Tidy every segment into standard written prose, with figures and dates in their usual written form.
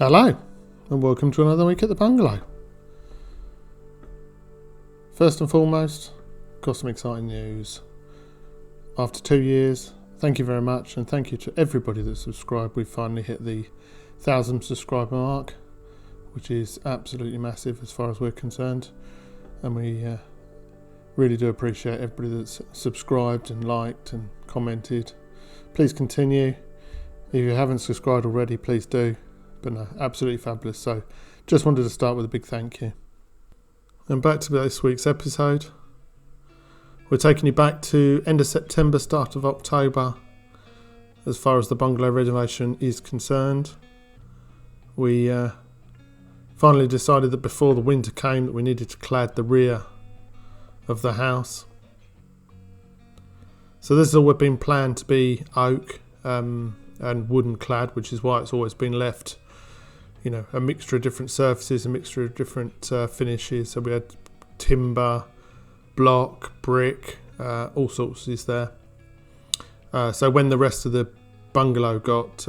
Hello, and welcome to another week at the bungalow. First and foremost, got some exciting news. After 2 years, thank you very much, and thank you to everybody that subscribed. We've finally hit the 1,000 subscriber mark, which is absolutely massive as far as we're concerned, and we really do appreciate everybody that's subscribed and liked and commented. Please continue. If you haven't subscribed already, please do. But no, absolutely fabulous. So just wanted to start with a big thank you. And back to this week's episode. We're taking you back to end of September, start of October, as far as the bungalow renovation is concerned. We finally decided that before the winter came that we needed to clad the rear of the house. So this has always been planned to be oak and wooden clad, which is why it's always been left, you know, a mixture of different surfaces, a mixture of different finishes. So we had timber, block, brick, all sorts is there. So when the rest of the bungalow got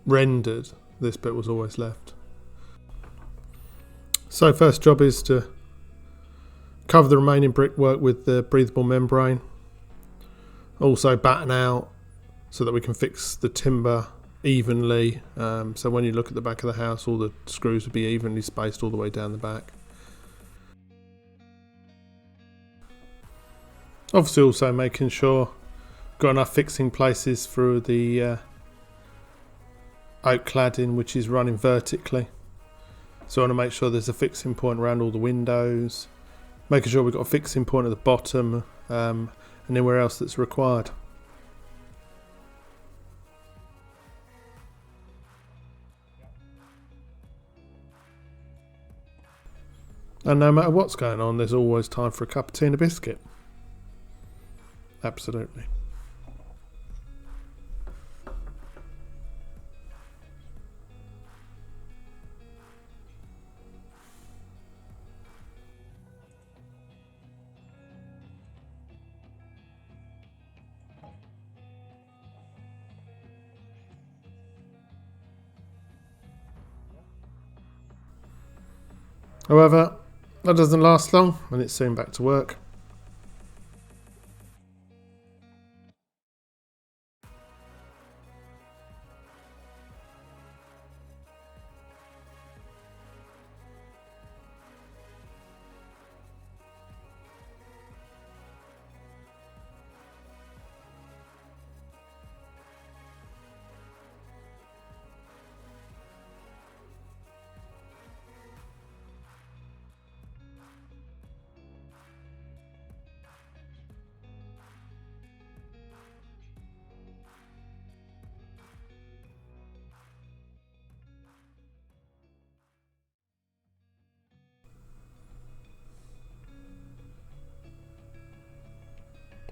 rendered, this bit was always left. So first job is to cover the remaining brickwork with the breathable membrane. Also batten out so that we can fix the timber evenly. So when you look at the back of the house, all the screws will be evenly spaced all the way down the back. Obviously also making sure got enough fixing places through the oak cladding, which is running vertically. So I want to make sure there's a fixing point around all the windows, making sure we've got a fixing point at the bottom and anywhere else that's required. And no matter what's going on, there's always time for a cup of tea and a biscuit. Absolutely. However, that doesn't last long, and it's soon back to work.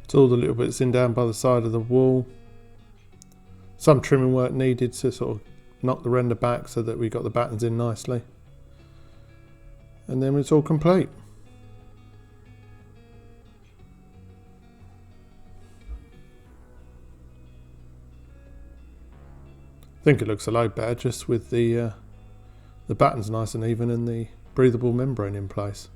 So all the little bits in down by the side of the wall. Some trimming work needed to sort of knock the render back so that we got the battens in nicely. And then it's all complete. I think it looks a lot better just with the battens nice and even and the breathable membrane in place.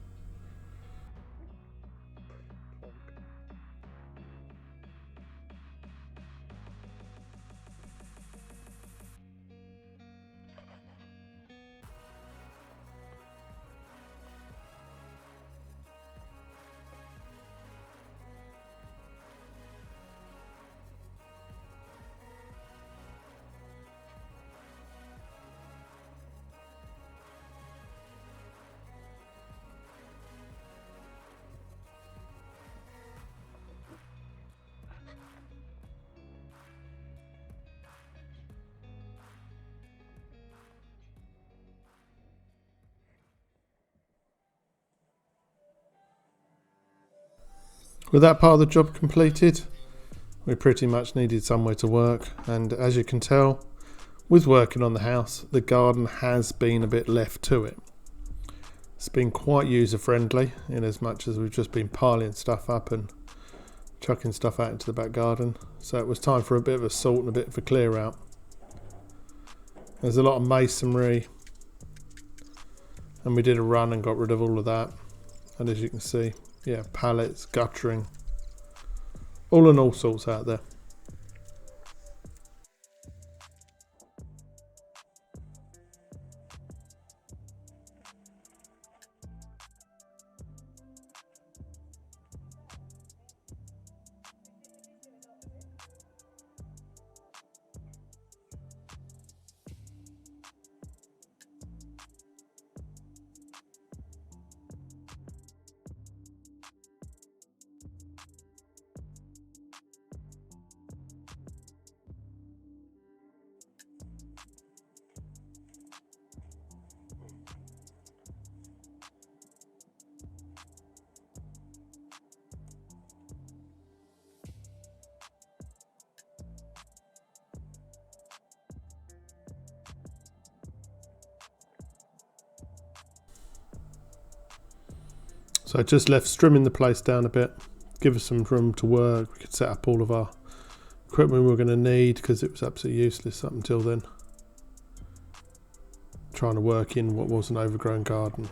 With that part of the job completed, we pretty much needed somewhere to work, and as you can tell, with working on the house, the garden has been a bit left to it. It's been quite user friendly in as much as we've just been piling stuff up and chucking stuff out into the back garden. So it was time for a bit of a sort and a bit of a clear out. There's a lot of masonry, and we did a run and got rid of all of that. And as you can see, yeah, pallets, guttering, all and all sorts out there. So I just left trimming the place down a bit, give us some room to work. We could set up all of our equipment we were going to need, because it was absolutely useless up until then, trying to work in what was an overgrown garden.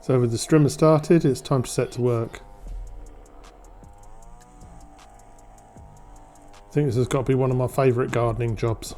So with the strimmer started, it's time to set to work. I think this has got to be one of my favourite gardening jobs.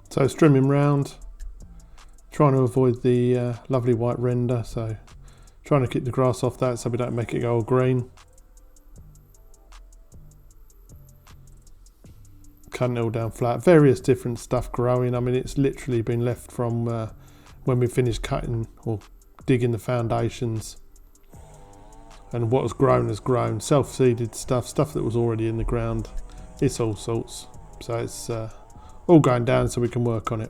So trimming round, trying to avoid the lovely white render, so trying to keep the grass off that so we don't make it go all green. Cutting it all down flat, various different stuff growing. I mean, it's literally been left from when we finished cutting or digging the foundations, and what has grown, self-seeded stuff that was already in the ground. It's all sorts, so it's all going down so we can work on it.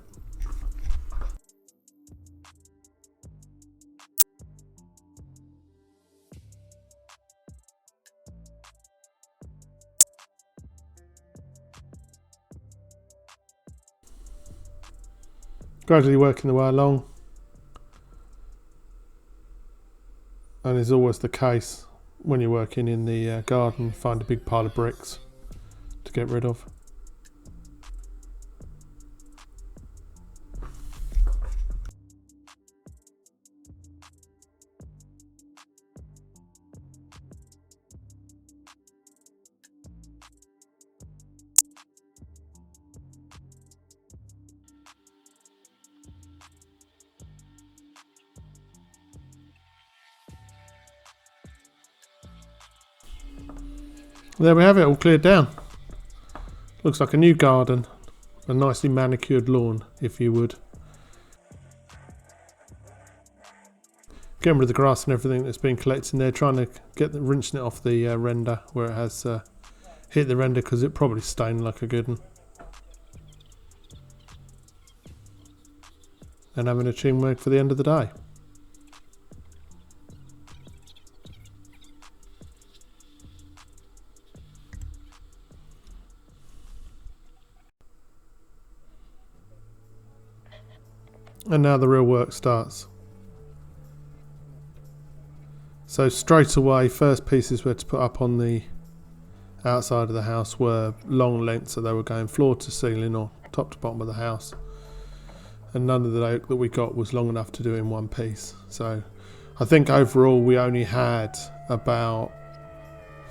Gradually working the way along, and as always the case when you're working in the garden, you find a big pile of bricks to get rid of. There we have it, all cleared down. Looks like a new garden, a nicely manicured lawn, if you would. Getting rid of the grass and everything that's been collecting there, trying to rinsing it off the render where it has hit the render, because it probably stained like a good one. And having a chin wag for the end of the day. And now the real work starts. So straight away, first pieces we had to put up on the outside of the house were long lengths, so they were going floor to ceiling or top to bottom of the house. And none of the oak that we got was long enough to do in one piece. So I think overall we only had about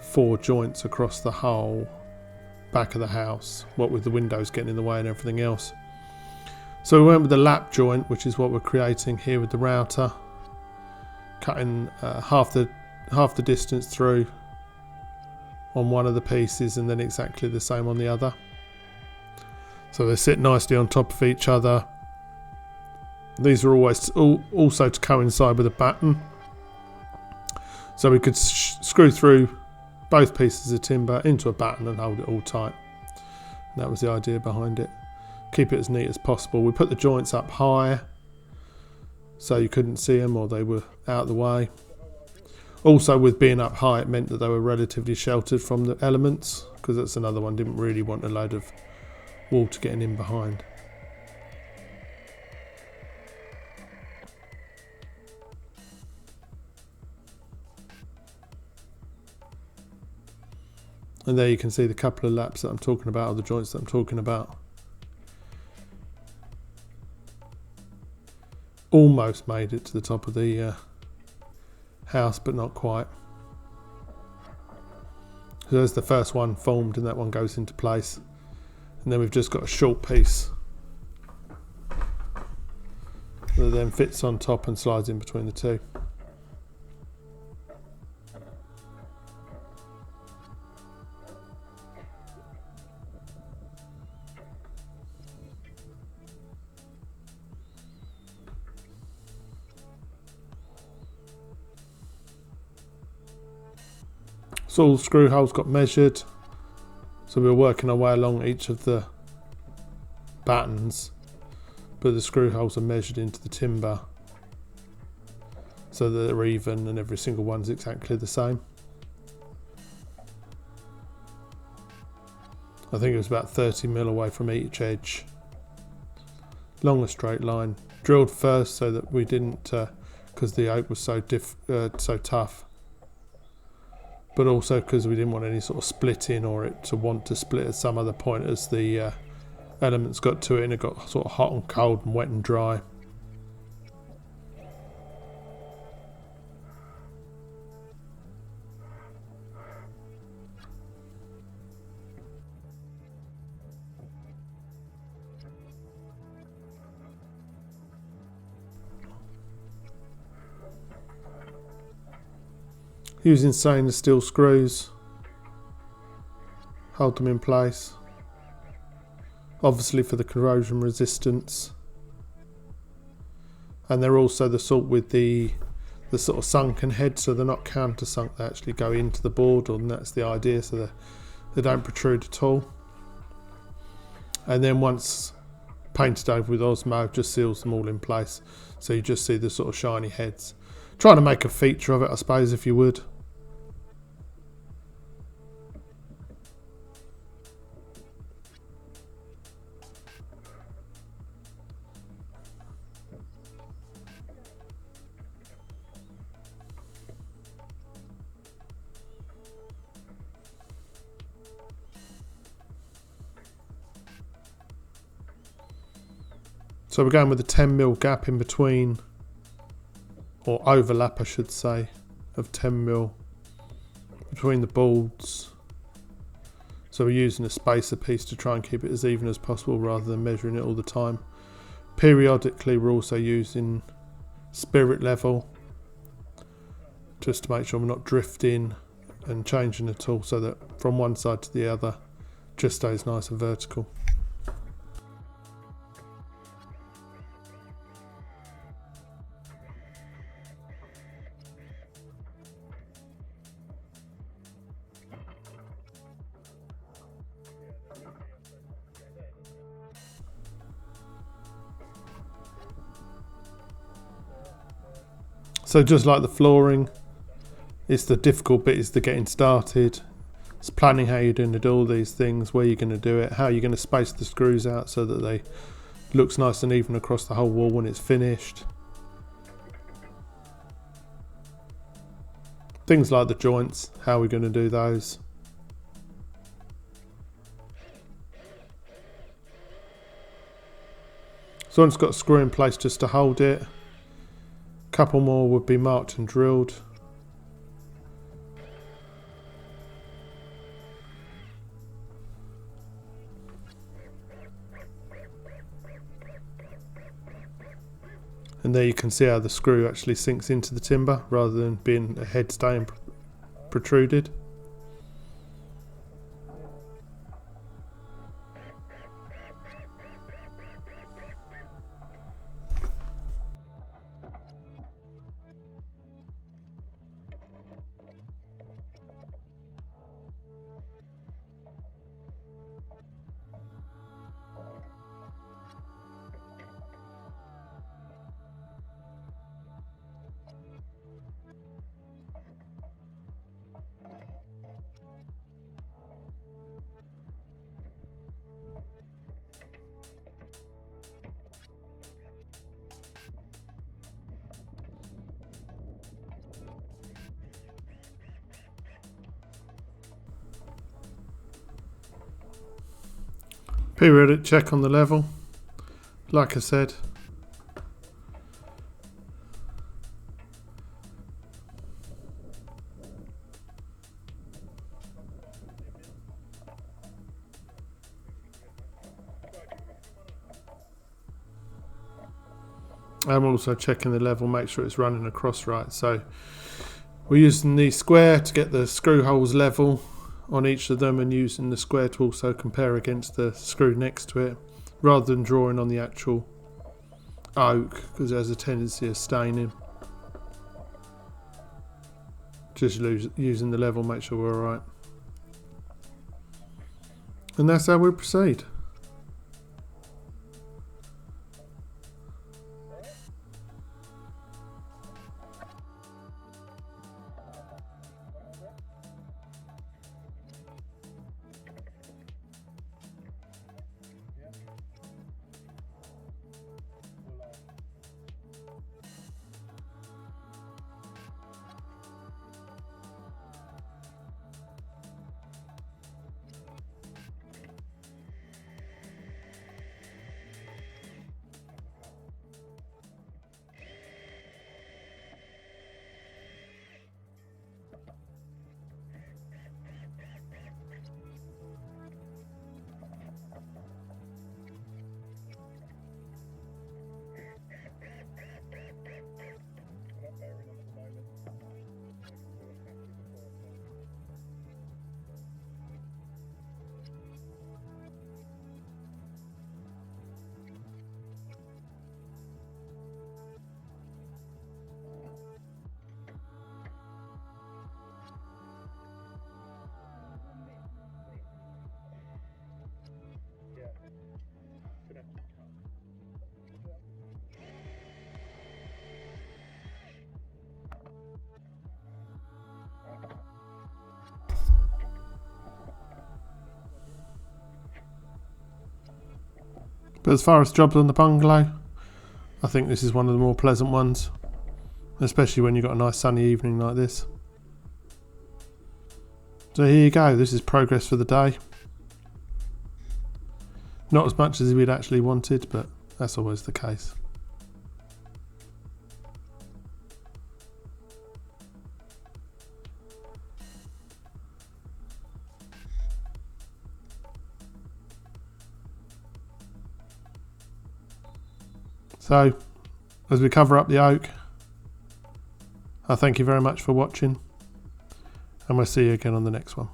4 joints across the whole back of the house, what with the windows getting in the way and everything else. So we went with the lap joint, which is what we're creating here with the router, cutting half the distance through on one of the pieces and then exactly the same on the other. So they sit nicely on top of each other. These are always also to coincide with a batten, so we could screw through both pieces of timber into a batten and hold it all tight. And that was the idea behind it. Keep it as neat as possible. We put the joints up high so you couldn't see them or they were out of the way. Also, with being up high, it meant that they were relatively sheltered from the elements, because that's another one, didn't really want a load of water getting in behind. And there you can see the couple of laps that I'm talking about, or the joints that I'm talking about. Almost made it to the top of the house, but not quite. So there's the first one formed, and that one goes into place. And then we've just got a short piece that then fits on top and slides in between the two. So all the screw holes got measured, so we were working our way along each of the battens, but the screw holes are measured into the timber so that they're even and every single one's exactly the same. I think it was about 30mm away from each edge, along a straight line. Drilled first so that we didn't, because the oak was so tough, but also because we didn't want any sort of splitting or it to want to split at some other point as the elements got to it and it got sort of hot and cold and wet and dry. Using stainless steel screws, hold them in place, obviously for the corrosion resistance, and they're also the sort with the sort of sunken head, so they're not countersunk, they actually go into the board, and that's the idea, so they don't protrude at all. And then once painted over with Osmo, just seals them all in place, so you just see the sort of shiny heads. Trying to make a feature of it, I suppose, if you would. So we're going with a 10mm gap in between, or overlap I should say, of 10mm between the boards. So we're using a spacer piece to try and keep it as even as possible rather than measuring it all the time. Periodically we're also using spirit level just to make sure we're not drifting and changing at all, so that from one side to the other just stays nice and vertical. So just like the flooring, it's the difficult bit is the getting started. It's planning how you're going to do all these things, where you're going to do it, how you're going to space the screws out so that they looks nice and even across the whole wall when it's finished. Things like the joints, how we're going to do those. So one's got a screw in place just to hold it. Couple more would be marked and drilled. And there you can see how the screw actually sinks into the timber rather than being a head staying protruded. Periodic check on the level, like I said. I'm also checking the level, make sure it's running across right. So we're using the square to get the screw holes level on each of them, and using the square to also compare against the screw next to it, rather than drawing on the actual oak, because there's a tendency of staining. Just using the level, make sure we're alright. And that's how we proceed. But as far as jobs on the bungalow, I think this is one of the more pleasant ones, especially when you've got a nice sunny evening like this. So here you go, this is progress for the day. Not as much as we'd actually wanted, but that's always the case. So, as we cover up the oak, I thank you very much for watching, and we'll see you again on the next one.